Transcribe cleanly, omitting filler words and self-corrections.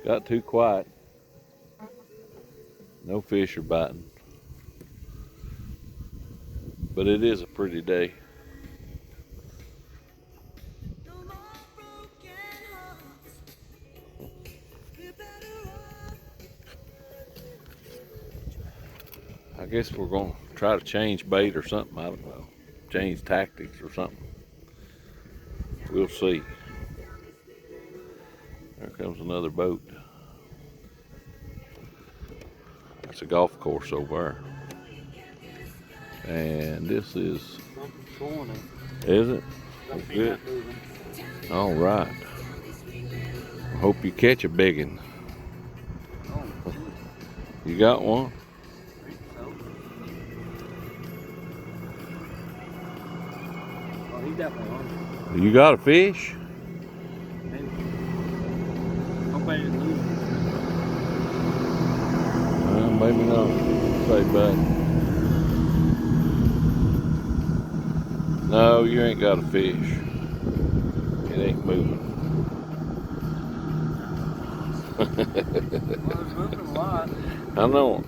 Got too quiet. No fish are biting. But it is a pretty day. I guess we're going to try to change bait or something. I don't know. Change tactics or something. We'll see. There comes another boat. That's a golf course over there. And this is... Is it? Good. All right. I hope you catch a biggin. You got one? He's definitely on. You got a fish? Maybe. Hope I didn't lose him. Well, maybe not. Say, bud. No, you ain't got a fish. It ain't moving. Well, it's moving a lot. I know.